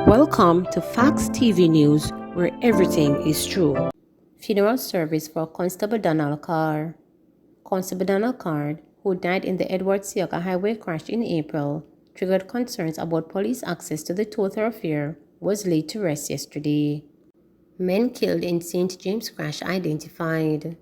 Welcome to Facts TV News, where everything is true. Funeral service for Constable Donald Carr. Constable Donald Carr, who died in the Edward Seaga Highway crash in April, triggered concerns about police access to the toll thoroughfare, was laid to rest yesterday. Men killed in St. James crash identified.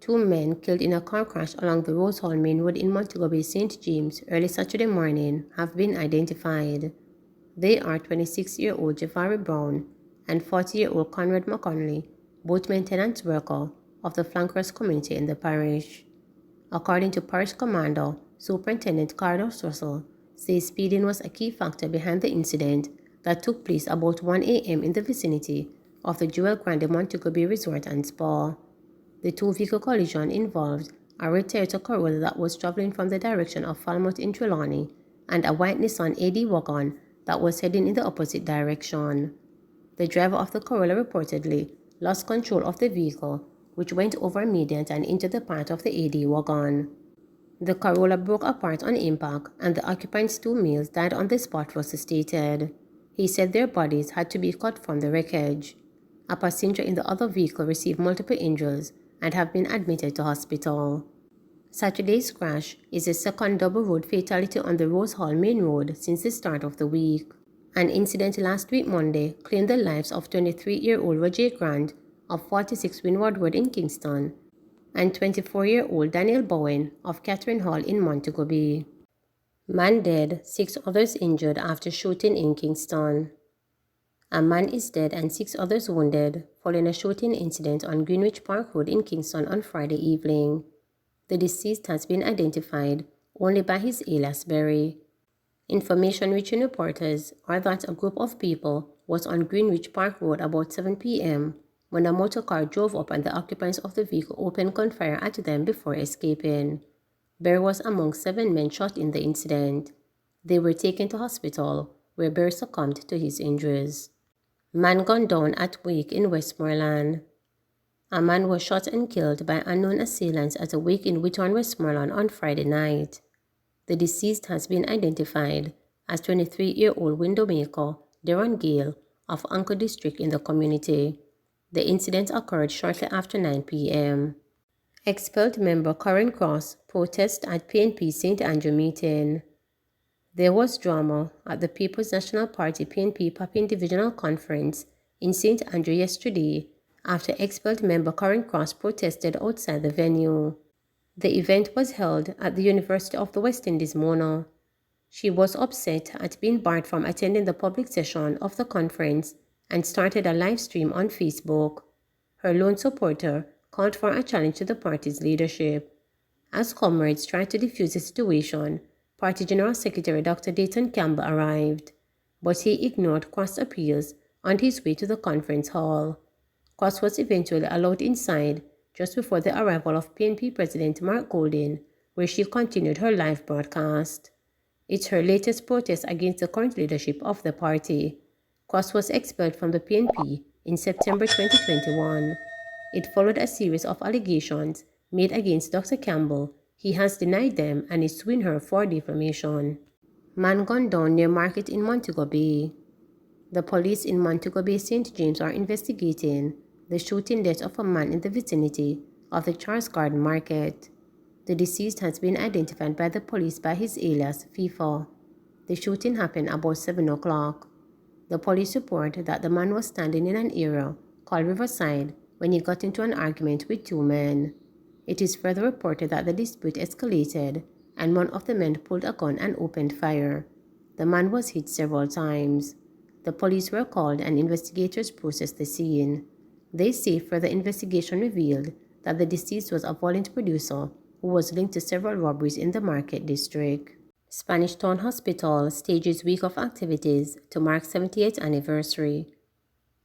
2 men killed in a car crash along the Rose Hall Main Road in Montego Bay, St. James, early Saturday morning have been identified. They are 26-year-old Jafari Brown and 40-year-old Conrad McConnelly, both maintenance workers of the flankers community in the parish. According to Parish Commander Superintendent Carr Russell, says speeding was a key factor behind the incident that took place about 1 a.m. in the vicinity of the Jewel Grande Montego Bay Resort and Spa. The two-vehicle collision involved a red Toyota Corolla that was traveling from the direction of Falmouth in Trelawney and a white Nissan AD wagon that was heading in the opposite direction. The driver of the Corolla reportedly lost control of the vehicle, which went over a median and into the part of the AD wagon. The Corolla broke apart on impact, and the occupants, 2 males, died on the spot, was stated. He said their bodies had to be cut from the wreckage. A passenger in the other vehicle received multiple injuries and have been admitted to hospital. Saturday's crash is the second double road fatality on the Rose Hall Main Road since the start of the week. An incident last week Monday claimed the lives of 23-year-old Roger Grant of 46 Windward Road in Kingston and 24-year-old Daniel Bowen of Catherine Hall in Montego Bay. Man dead, 6 others injured after shooting in Kingston. A man is dead and 6 others wounded following a shooting incident on Greenwich Park Road in Kingston on Friday evening. The deceased has been identified only by his alias Berry. Information reaching reporters are that a group of people was on Greenwich Park Road about 7 p.m. when a motor car drove up and the occupants of the vehicle opened gunfire at them before escaping. Berry was among 7 men shot in the incident. They were taken to hospital, where Berry succumbed to his injuries. Man gunned down at wake in Westmoreland. A man was shot and killed by unknown assailants at a wake in Whitton, Westmoreland on Friday night. The deceased has been identified as 23-year-old window maker Deron Gale of Anchor District in the community. The incident occurred shortly after 9 p.m. Expelled member Karen Cross protest at PNP St. Andrew meeting. There was drama at the People's National Party PNP Papin Divisional Conference in St. Andrew yesterday after expelled member Karen Cross protested outside the venue. The event was held at the University of the West Indies, Mona. She was upset at being barred from attending the public session of the conference and started a live stream on Facebook. Her lone supporter called for a challenge to the party's leadership. As comrades tried to defuse the situation, Party General Secretary Dr. Dayton Campbell arrived, but he ignored Cross' appeals on his way to the conference hall. Cross was eventually allowed inside just before the arrival of PNP President Mark Golding, where she continued her live broadcast. It's her latest protest against the current leadership of the party. Cross was expelled from the PNP in September 2021. It followed a series of allegations made against Dr. Campbell. He has denied them and is suing her for defamation. Man gunned down near market in Montego Bay. The police in Montego Bay, St. James are investigating the shooting death of a man in the vicinity of the Charles Garden Market. The deceased has been identified by the police by his alias FIFA. The shooting happened about 7 o'clock. The police report that the man was standing in an area called Riverside when he got into an argument with 2 men. It is further reported that the dispute escalated and one of the men pulled a gun and opened fire. The man was hit several times. The police were called and investigators processed the scene. They say further investigation revealed that the deceased was a violent producer who was linked to several robberies in the Market District. Spanish Town Hospital stages week of activities to mark 78th anniversary.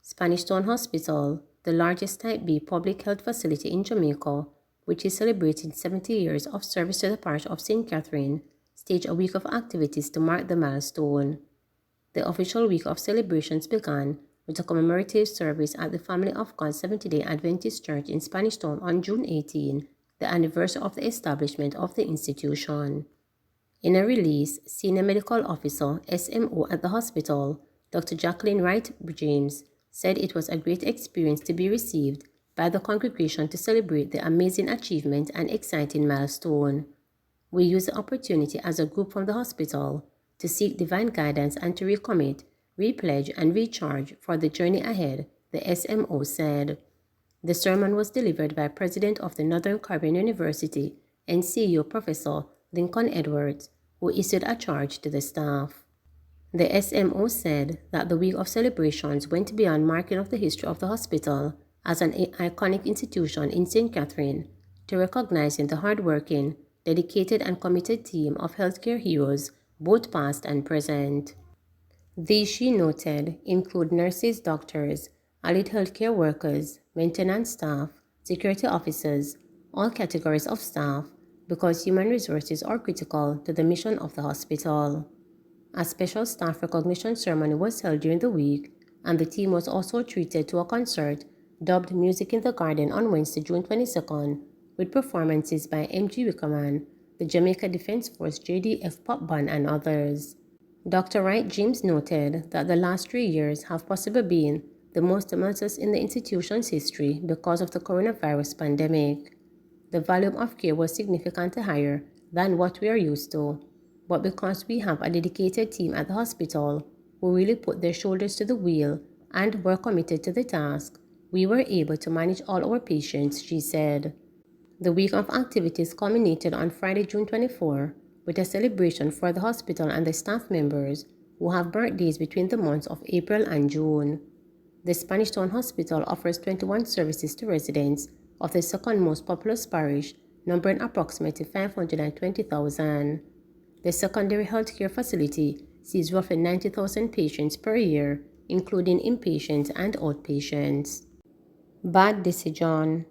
Spanish Town Hospital, the largest Type B public health facility in Jamaica, which is celebrating 70 years of service to the parish of St. Catherine, staged a week of activities to mark the milestone. The official week of celebrations began with a commemorative service at the Family of God Seventh-day Adventist Church in Spanish Town on June 18, the anniversary of the establishment of the institution. In a release, Senior Medical Officer SMO at the hospital, Dr. Jacqueline Wright James, said it was a great experience to be received by the congregation to celebrate the amazing achievement and exciting milestone. We use the opportunity as a group from the hospital to seek divine guidance and to recommit, repledge, and recharge for the journey ahead, the SMO said. The sermon was delivered by President of the Northern Caribbean University and CEO Professor Lincoln Edwards, who issued a charge to the staff. The SMO said that the week of celebrations went beyond marking of the history of the hospital as an iconic institution in St. Catherine to recognizing the hardworking, dedicated and committed team of healthcare heroes, both past and present. These, she noted, include nurses, doctors, allied healthcare workers, maintenance staff, security officers, all categories of staff, because human resources are critical to the mission of the hospital. A special staff recognition ceremony was held during the week, and the team was also treated to a concert dubbed Music in the Garden on Wednesday, June 22nd, with performances by M.G. Wickerman, the Jamaica Defense Force JDF Pop Band, and others. Dr. Wright James noted that the last 3 years have possibly been the most tumultuous in the institution's history because of the coronavirus pandemic. The volume of care was significantly higher than what we are used to, but because we have a dedicated team at the hospital who really put their shoulders to the wheel and were committed to the task, we were able to manage all our patients, she said. The week of activities culminated on Friday, June 24, with a celebration for the hospital and the staff members who have birthdays between the months of April and June. The Spanish Town Hospital offers 21 services to residents of the second most populous parish, numbering approximately 520,000. The secondary healthcare facility sees roughly 90,000 patients per year, including inpatients and outpatients. Bad decision.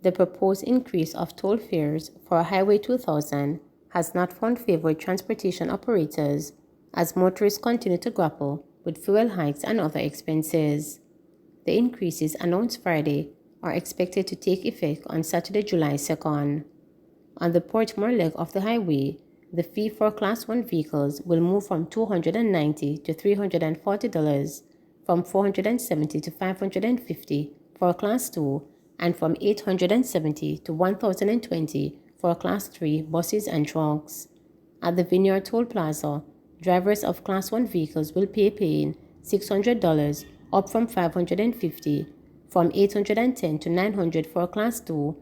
The proposed increase of toll fares for Highway 2000 has not found favor with transportation operators as motorists continue to grapple with fuel hikes and other expenses. The increases announced Friday are expected to take effect on Saturday, July 2nd. On the Portmore leg of the highway, the fee for Class 1 vehicles will move from $290 to $340, from $470 to $550 for Class 2, and from $870 to $1,020 for Class 3 buses and trucks. At the Vineyard Toll Plaza, drivers of Class 1 vehicles will paying $600, up from $550, from $810 to $900 for Class 2,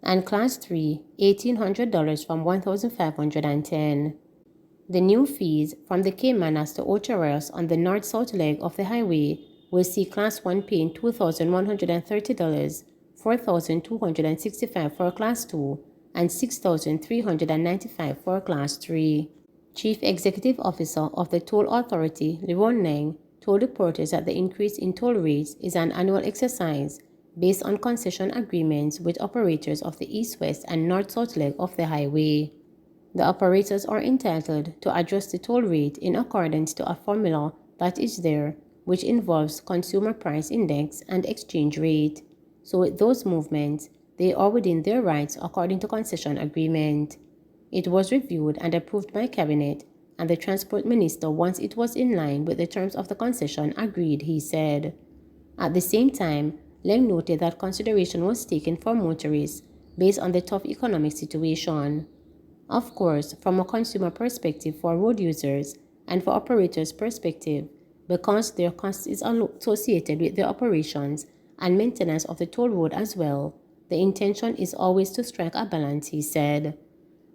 and Class 3, $1,800 from $1,510. The new fees from the Caymanas to Ocho on the north-south leg of the highway will see Class 1 paying $2,130, $4,265 for Class 2, and $6,395 for Class 3. Chief Executive Officer of the Toll Authority, Liron Neng, told reporters that the increase in toll rates is an annual exercise based on concession agreements with operators of the east-west and north-south leg of the highway. The operators are entitled to adjust the toll rate in accordance to a formula that is there, which involves consumer price index and exchange rate. So with those movements, they are within their rights according to concession agreement. It was reviewed and approved by Cabinet, and the Transport Minister, once it was in line with the terms of the concession, agreed, he said. At the same time, Leng noted that consideration was taken for motorists based on the tough economic situation. Of course, from a consumer perspective for road users and for operators' perspective, because their cost is associated with their operations and maintenance of the toll road as well, the intention is always to strike a balance, he said.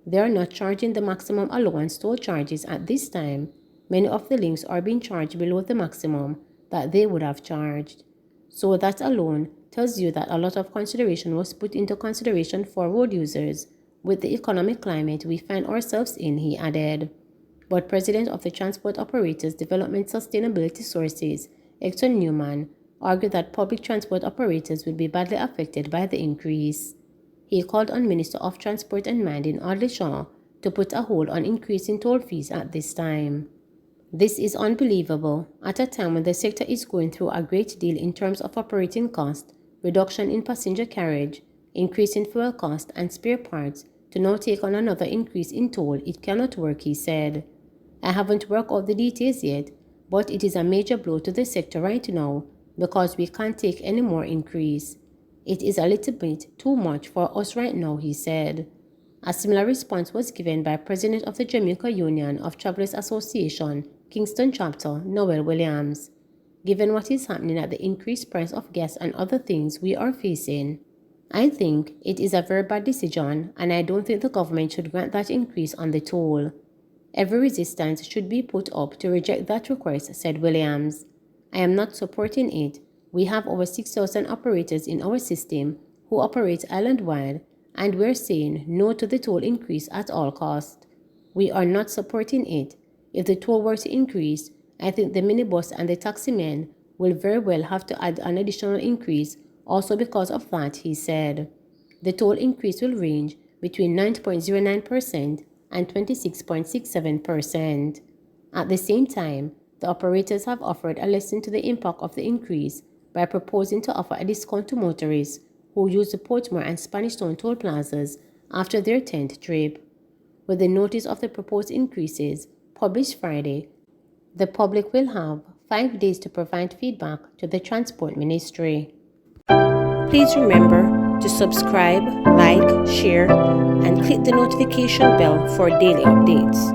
They are not charging the maximum allowance toll charges at this time. Many of the links are being charged below the maximum that they would have charged. So that alone tells you that a lot of consideration was put into consideration for road users with the economic climate we find ourselves in, he added. But President of the Transport Operators Development Sustainability Sources, Hector Newman, argued that public transport operators will be badly affected by the increase. He called on Minister of Transport and Mining Audley Shaw to put a hold on increasing toll fees at this time. This is unbelievable at a time when the sector is going through a great deal in terms of operating cost, reduction in passenger carriage, increase in fuel cost and spare parts. To now take on another increase in toll, it cannot work, he said. I haven't worked out the details yet, but it is a major blow to the sector right now because we can't take any more increase. It is a little bit too much for us right now, he said. A similar response was given by President of the Jamaica Union of Travelers Association, Kingston chapter, Noel Williams. Given what is happening at the increased price of gas and other things we are facing, I think it is a very bad decision, and I don't think the government should grant that increase on the toll. Every resistance should be put up to reject that request, said Williams. I am not supporting it. We have over 6,000 operators in our system who operate island-wide, and we're saying no to the toll increase at all costs. We are not supporting it. If the toll were to increase, I think the minibus and the taximen will very well have to add an additional increase also because of that, he said. The toll increase will range between 9.09% and 26.67%. At the same time, the operators have offered a lesson to the impact of the increase by proposing to offer a discount to motorists who use the Portmore and Spanish Town toll plazas after their 10th trip. With the notice of the proposed increases published Friday, the public will have 5 days to provide feedback to the Transport Ministry. Please remember to subscribe, like, share, and click the notification bell for daily updates.